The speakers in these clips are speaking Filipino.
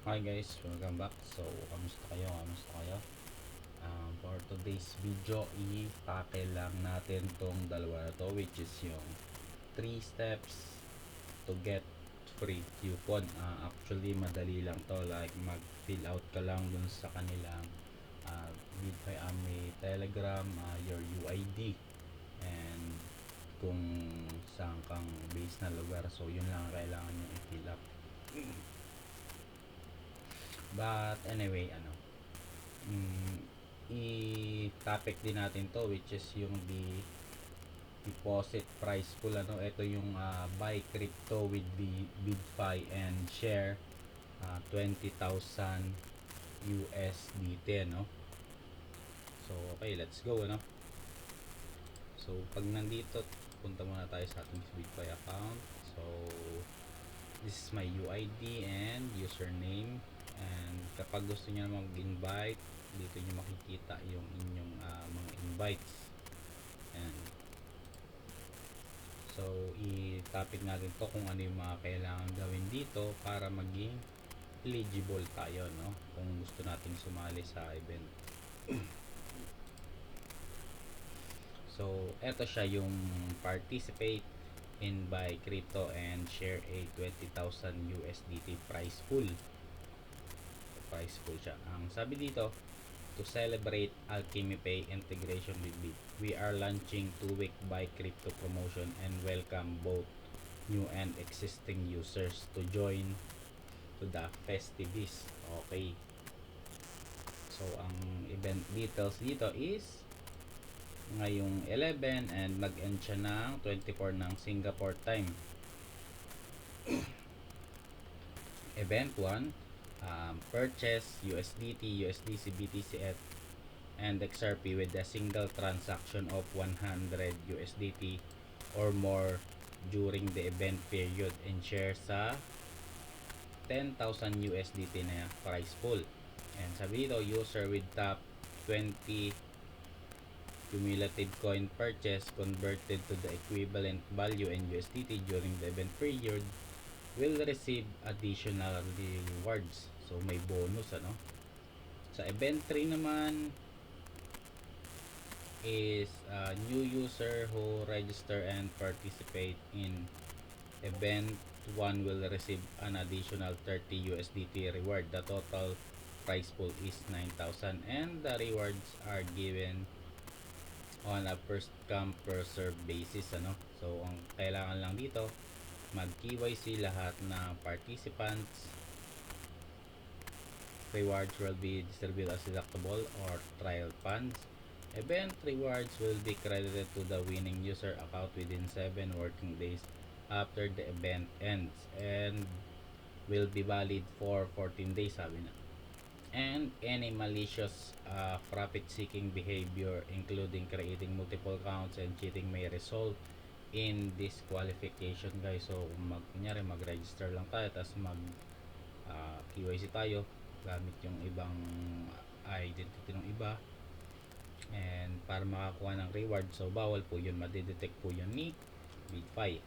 Hi guys, welcome back. So, kamusta kayo? For today's video, i-tackle lang natin tong dalawa na to, which is yung 3 steps to get free coupon. Actually, madali lang to. Like, mag-fill out ka lang dun sa kanilang Bitfy may Telegram, your UID, and kung saan kang base na lugar. So, yun lang kailangan nyo i-fill up. But anyway, i-topic din natin to, which is yung deposit price pool. Ito yung buy crypto with BitFi and share 20,000 USDT, no? So okay, let's go, ano? So pag nandito, punta muna tayo sa ating BitFi account. So this is my UID and username. And kapag gusto niyo mag-invite, dito niyo makikita yung inyong mga invites. And so i-topic natin to kung ano yung mga kailangan gawin dito para maging eligible tayo, no? Kung gusto nating sumali sa event. So eto siya yung participate in buy crypto and share a 20,000 USDT prize pool. Siya. Ang sabi dito, to celebrate Alchemy Pay integration with Bit, we are launching 2-week buy crypto promotion and welcome both new and existing users to join to the festivities. Okay. So ang event details dito is ngayong 11 and mag-end siya ng 24 ng Singapore time. Event 1, purchase USDT, USDC, BTC and XRP with a single transaction of 100 USDT or more during the event period and share sa 10,000 USDT na price pool. And sabi dito, user with top 20 cumulative coin purchase converted to the equivalent value in USDT during the event period will receive additional rewards. So may bonus, ano? Sa event 3 naman is new user who register and participate in event 1 will receive an additional 30 USDT reward. The total price pool is 9,000 and the rewards are given on a first come first serve basis, ano? So ang kailangan lang dito, mag KYC lahat ng participants. Rewards will be distributed as deductible or trial funds. Event rewards will be credited to the winning user account within 7 working days after the event ends and will be valid for 14 days, sabi na. And any malicious profit-seeking behavior including creating multiple accounts and cheating may result in disqualification, guys. So kunyari mag-register lang tayo tapos mag KYC tayo gamit yung ibang identity ng iba and para makakuha ng reward, so bawal po yun, madidetect po yun ni BitFi.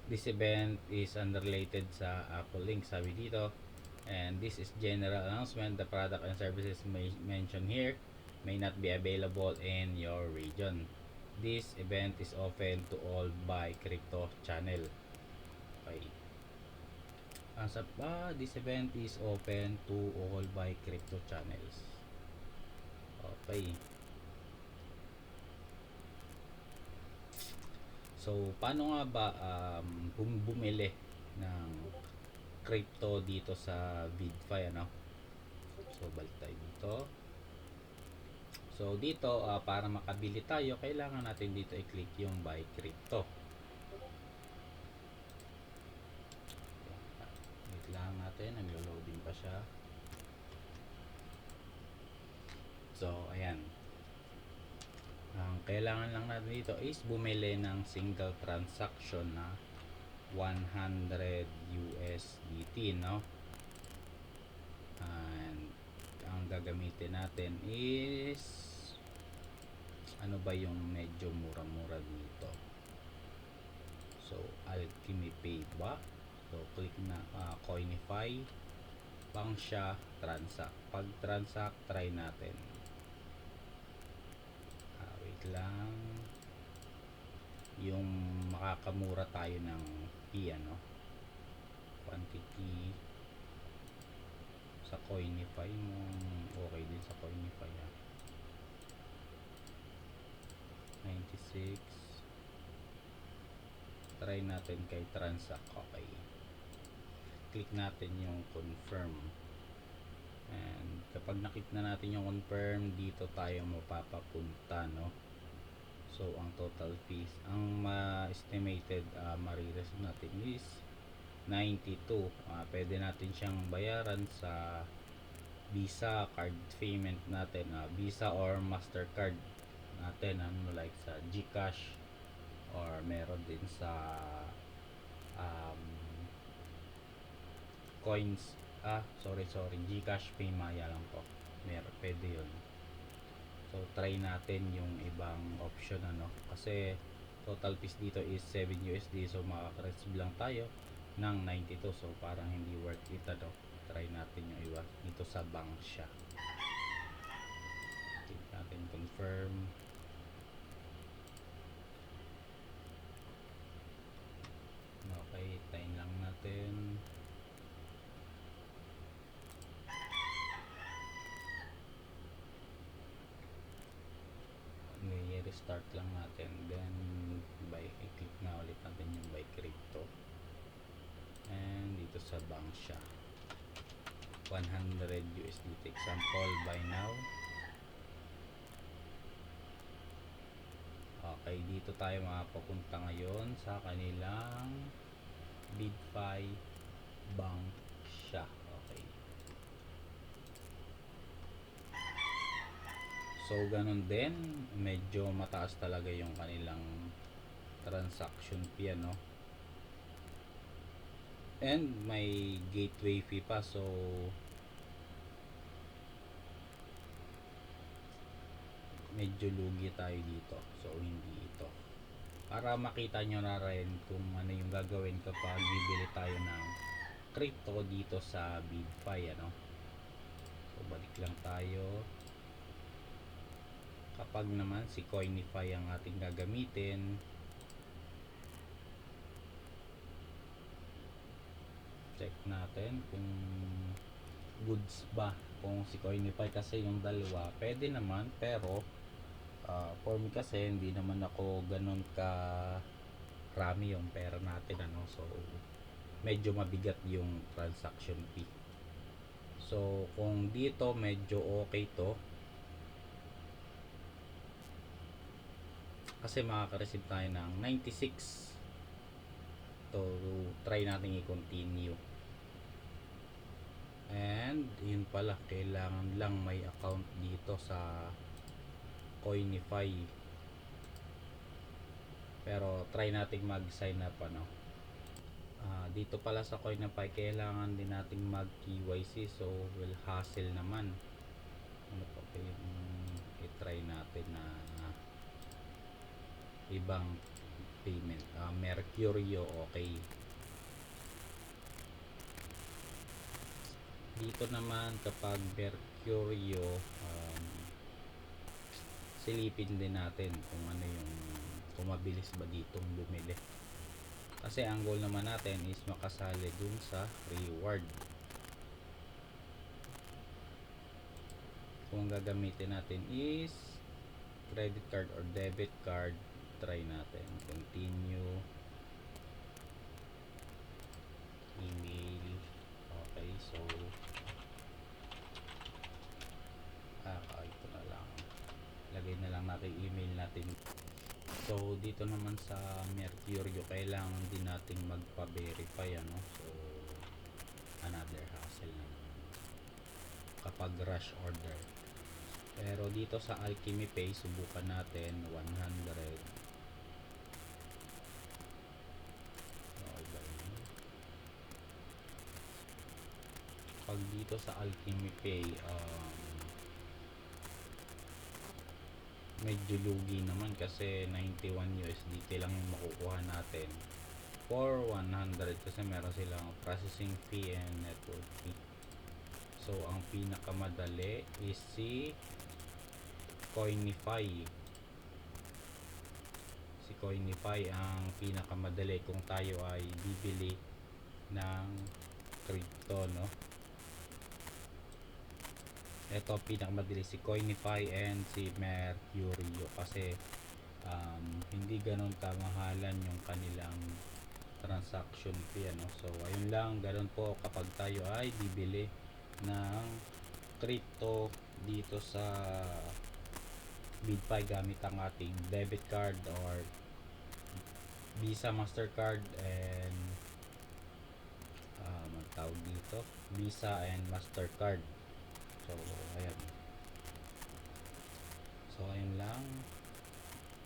This event is unrelated sa Apple link, sabi dito. And this is general announcement. The product and services mentioned here may not be available in your region. This event is open to all buy crypto channel. Okay. This event is open to all buy crypto channels. Okay. So, paano nga ba bumili ng crypto dito sa BitFi, ano? So, balik tayo dito. So, dito, para makabili tayo, kailangan natin dito i-click yung buy crypto. Wait lang natin, naglo-loading pa siya. So, ayan. Ang kailangan lang natin dito is bumili ng single transaction na 100 USDT, no? And ang gagamitin natin is ano ba yung medyo mura-mura dito? So Alchemy Pay ba? So click na Coinify, Bangsha, Transact. Pag Transact, try natin. Wait lang. Yung makakamura tayo ng fee, ano, quantity sa Coinify mo. Okay din sa Coinify, 96. Try natin kay Transact. Okay, click natin yung confirm, and kapag nakit na natin yung confirm, dito tayo mapapapunta, no. So ang total fees, ang estimated ma-receive natin is 92. Pwede natin siyang bayaran sa Visa card payment natin, Visa or Mastercard natin, ano, like sa GCash, or meron din sa um, coins, sorry, GCash, Paymaya lang po, meron, pwede yun. So try natin yung ibang option, ano, kasi total fees dito is 7 USD, so makaka-receive lang tayo ng 92, so parang hindi worth it, ano. Try natin yung iba dito sa Bangsha. Click natin confirm. Okay, tayin lang natin. I-restart lang natin, then i-click na ulit natin yung buy crypto, and dito sa Bangsha 100 USDT example, buy now. Okay, dito tayo mapapunta ngayon sa kanilang BitFi Bangsha. Okay, so ganun din, medyo mataas talaga yung kanilang transaction fee, ano, and may gateway fee pa, so medyo lugi tayo dito. So hindi ito, para makita nyo na rin kung ano yung gagawin kapag bibili tayo ng crypto dito sa BitFi, ano. So balik lang tayo. Kapag naman si Coinify ang ating gagamitin, check natin kung goods ba kung si Coinify, kasi yung dalawa pwede naman, pero for me kasi hindi naman ako ganun ka rami yung pera natin, ano, so medyo mabigat yung transaction fee. So kung dito medyo okay to, kasi makaka-receive tayo ng 96, to try natin i-continue. And yun pala, kailangan lang may account dito sa Coinify, pero try nating mag-sign up, ano. Dito pala sa Coinify kailangan din nating mag KYC, so will hassle naman, ano pa ba yung i-try natin na ibang payment. Mercurio, okay. Dito naman kapag Mercurio, silipin din natin kung ano yung, kung mabilis ba ditong bumili, kasi ang goal naman natin is makasali dun sa reward. Kung gagamitin natin is credit card or debit card, try natin continue, email. Okay, so ito na lang, lagay na lang natin email natin. So dito naman sa Mercurio kailangan din nating magpa-verify, ano, so another hassle naman kapag rush order. Pero dito sa Alchemy Pay subukan natin 100. Pag dito sa Alchemy Pay, medyo lugi naman kasi 91 USDT lang yung makukuha natin. for 100 kasi meron silang processing fee and network fee. So ang pinakamadali is si Coinify. Si Coinify ang pinakamadali kung tayo ay bibili ng crypto, no? Ito pinakamadali si Coinify and si Mercurio kasi hindi ganun kamahalan yung kanilang transaction fee, ano? So ayun lang, ganun po kapag tayo ay bibili ng crypto dito sa BitPay gamit ang ating debit card or Visa, Mastercard and ang tawag dito, Visa and Mastercard. So ayan. So ayun lang.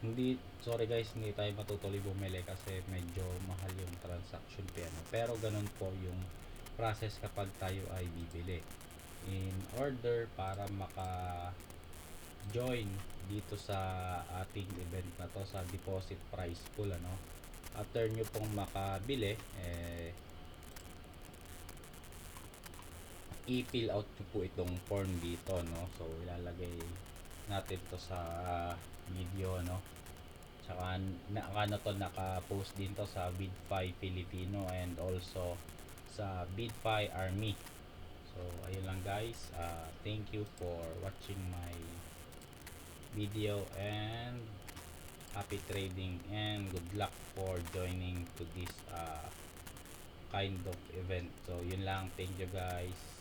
Hindi, sorry guys, hindi tayo matutuloy bumili kasi medyo mahal yung transaction fee, ano? Pero ganun po yung process kapag tayo ay bibili. In order para maka-join dito sa ating event na to, sa deposit price pool, ano? After nyo pong makabili, i-fill out nyo po itong form dito, no? So ilalagay natin to sa video, no? Tsaka ano to, naka-post din to sa BitFi Filipino and also sa BitFi Army. So ayun lang guys, thank you for watching my video and happy trading and good luck for joining to this kind of event. So yun lang, thank you guys.